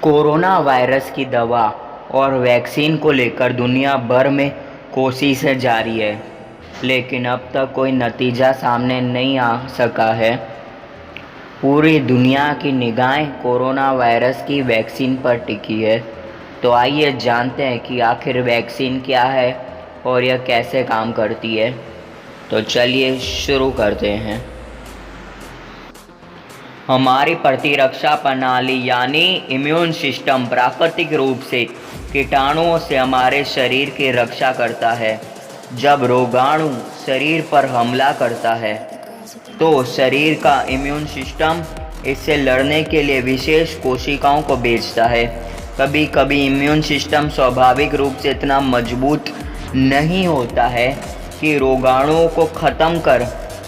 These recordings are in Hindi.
कोरोना वायरस की दवा और वैक्सीन को लेकर दुनिया भर में कोशिशें जारी है, लेकिन अब तक कोई नतीजा सामने नहीं आ सका है। पूरी दुनिया की निगाहें कोरोना वायरस की वैक्सीन पर टिकी है। तो आइए जानते हैं कि आखिर वैक्सीन क्या है और यह कैसे काम करती है। तो चलिए शुरू करते हैं। हमारी प्रतिरक्षा प्रणाली यानी इम्यून सिस्टम प्राकृतिक रूप से कीटाणुओं से हमारे शरीर की रक्षा करता है। जब रोगाणु शरीर पर हमला करता है तो शरीर का इम्यून सिस्टम इससे लड़ने के लिए विशेष कोशिकाओं को भेजता है। कभी कभी इम्यून सिस्टम स्वाभाविक रूप से इतना मजबूत नहीं होता है कि रोगाणुओं को ख़त्म कर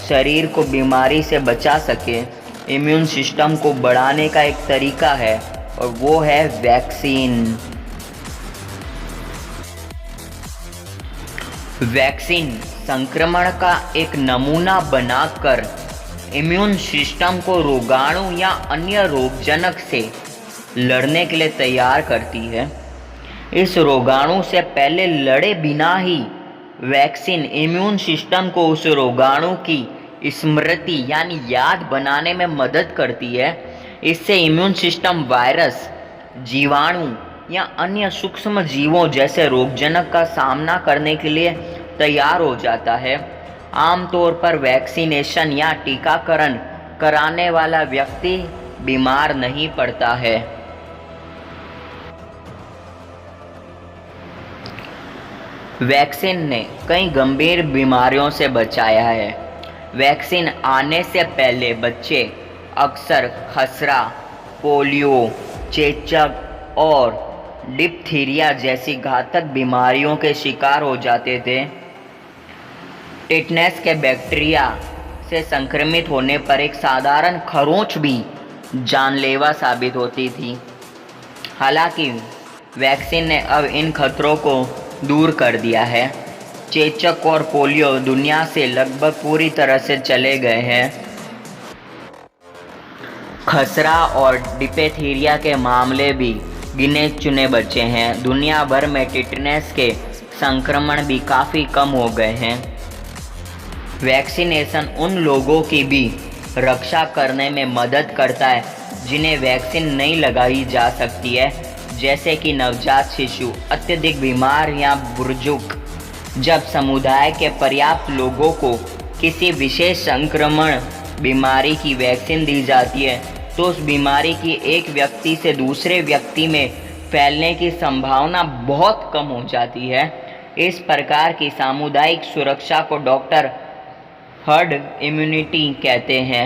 शरीर को बीमारी से बचा सके। इम्यून सिस्टम को बढ़ाने का एक तरीका है और वो है वैक्सीन। वैक्सीन संक्रमण का एक नमूना बनाकर इम्यून सिस्टम को रोगाणु या अन्य रोगजनक से लड़ने के लिए तैयार करती है। इस रोगाणु से पहले लड़े बिना ही वैक्सीन इम्यून सिस्टम को उस रोगाणु की स्मृति यानी याद बनाने में मदद करती है। इससे इम्यून सिस्टम वायरस, जीवाणु या अन्य सूक्ष्म जीवों जैसे रोगजनक का सामना करने के लिए तैयार हो जाता है। आमतौर पर वैक्सीनेशन या टीकाकरण कराने वाला व्यक्ति बीमार नहीं पड़ता है। वैक्सीन ने कई गंभीर बीमारियों से बचाया है। वैक्सीन आने से पहले बच्चे अक्सर खसरा, पोलियो, चेचक और डिप्थीरिया जैसी घातक बीमारियों के शिकार हो जाते थे। टिटनेस के बैक्टीरिया से संक्रमित होने पर एक साधारण खरोंच भी जानलेवा साबित होती थी। हालांकि वैक्सीन ने अब इन खतरों को दूर कर दिया है। चेचक और पोलियो दुनिया से लगभग पूरी तरह से चले गए हैं। खसरा और डिप्थीरिया के मामले भी गिने चुने बचे हैं। दुनिया भर में टिटनेस के संक्रमण भी काफ़ी कम हो गए हैं। वैक्सीनेशन उन लोगों की भी रक्षा करने में मदद करता है जिन्हें वैक्सीन नहीं लगाई जा सकती है, जैसे कि नवजात शिशु, अत्यधिक बीमार या बुजुर्ग। जब समुदाय के पर्याप्त लोगों को किसी विशेष संक्रमण बीमारी की वैक्सीन दी जाती है तो उस बीमारी की एक व्यक्ति से दूसरे व्यक्ति में फैलने की संभावना बहुत कम हो जाती है। इस प्रकार की सामुदायिक सुरक्षा को डॉक्टर हर्ड इम्यूनिटी कहते हैं।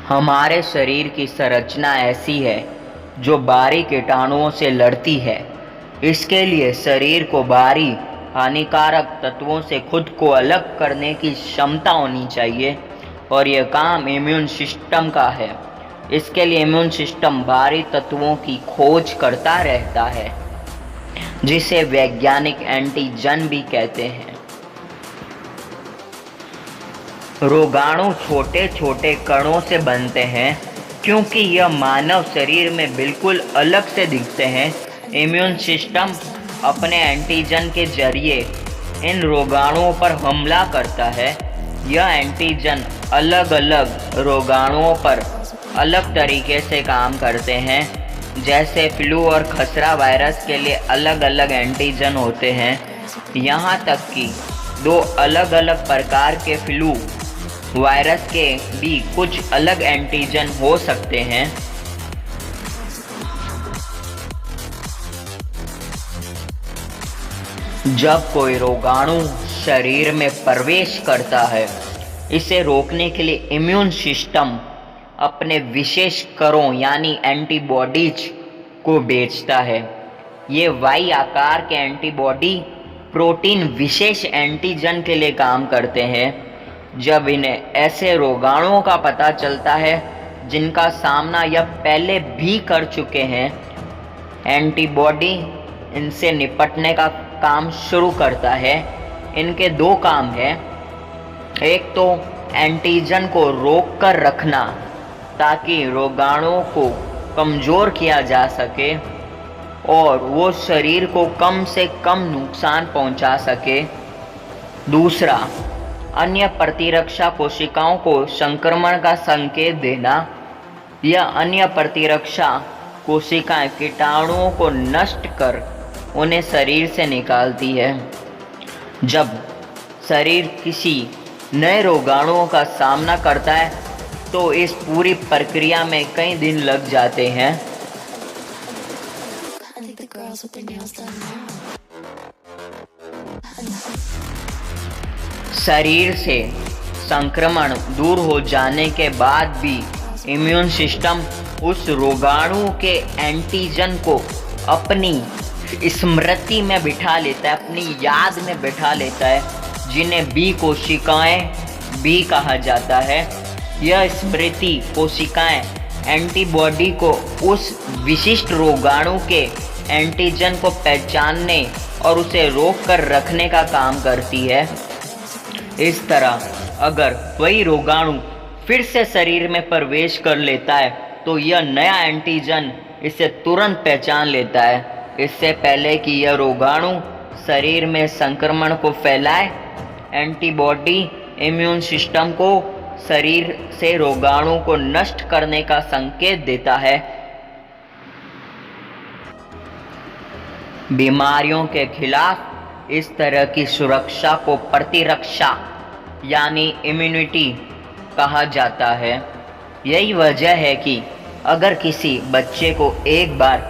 हमारे शरीर की संरचना ऐसी है जो बाहरी कीटाणुओं से लड़ती है। इसके लिए शरीर को बाहरी हानिकारक तत्वों से खुद को अलग करने की क्षमता होनी चाहिए और यह काम इम्यून सिस्टम का है। इसके लिए इम्यून सिस्टम बाहरी तत्वों की खोज करता रहता है, जिसे वैज्ञानिक एंटीजन भी कहते हैं। रोगाणु छोटे छोटे कणों से बनते हैं। क्योंकि यह मानव शरीर में बिल्कुल अलग से दिखते हैं, इम्यून सिस्टम अपने एंटीजन के जरिए इन रोगाणुओं पर हमला करता है। यह एंटीजन अलग अलग रोगाणुओं पर अलग तरीके से काम करते हैं। जैसे फ्लू और खसरा वायरस के लिए अलग अलग एंटीजन होते हैं। यहाँ तक कि दो अलग अलग प्रकार के फ्लू वायरस के भी कुछ अलग एंटीजन हो सकते हैं। जब कोई रोगाणु शरीर में प्रवेश करता है, इसे रोकने के लिए इम्यून सिस्टम अपने विशेष करों यानी एंटीबॉडीज को भेजता है। ये वाई आकार के एंटीबॉडी प्रोटीन विशेष एंटीजन के लिए काम करते हैं। जब इन्हें ऐसे रोगाणुओं का पता चलता है जिनका सामना यह पहले भी कर चुके हैं, एंटीबॉडी इनसे निपटने का काम शुरू करता है। इनके दो काम हैं। एक तो एंटीजन को रोक कर रखना ताकि रोगाणुओं को कमज़ोर किया जा सके और वो शरीर को कम से कम नुकसान पहुंचा सके। दूसरा, अन्य प्रतिरक्षा कोशिकाओं को संक्रमण का संकेत देना। यह अन्य प्रतिरक्षा कोशिकाएं कीटाणुओं को नष्ट कर उन्हें शरीर से निकालती है। जब शरीर किसी नए रोगाणुओं का सामना करता है तो इस पूरी प्रक्रिया में कई दिन लग जाते हैं। शरीर से संक्रमण दूर हो जाने के बाद भी इम्यून सिस्टम उस रोगाणु के एंटीजन को अपनी स्मृति में बिठा लेता है, अपनी याद में बिठा लेता है, जिन्हें बी कोशिकाएं भी कहा जाता है। यह स्मृति कोशिकाएं एंटीबॉडी को उस विशिष्ट रोगाणु के एंटीजन को पहचानने और उसे रोक कर रखने का काम करती है। इस तरह अगर वही रोगाणु फिर से शरीर में प्रवेश कर लेता है तो यह नया एंटीजन इसे तुरंत पहचान लेता है, इससे पहले कि यह रोगाणु शरीर में संक्रमण को फैलाए। एंटीबॉडी इम्यून सिस्टम को शरीर से रोगाणु को नष्ट करने का संकेत देता है। बीमारियों के खिलाफ इस तरह की सुरक्षा को प्रतिरक्षा यानी इम्यूनिटी कहा जाता है। यही वजह है कि अगर किसी बच्चे को एक बार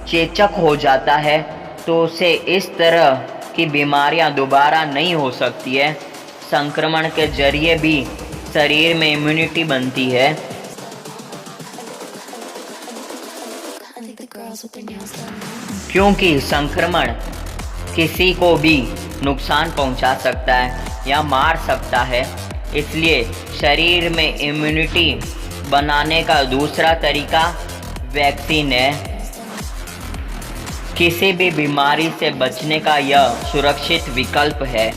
चेचक हो जाता है तो उसे इस तरह की बीमारियां दोबारा नहीं हो सकती है। संक्रमण के जरिए भी शरीर में इम्यूनिटी बनती है। क्योंकि संक्रमण किसी को भी नुकसान पहुंचा सकता है या मार सकता है, इसलिए शरीर में इम्यूनिटी बनाने का दूसरा तरीका वैक्सीन है। किसी भी बीमारी से बचने का यह सुरक्षित विकल्प है।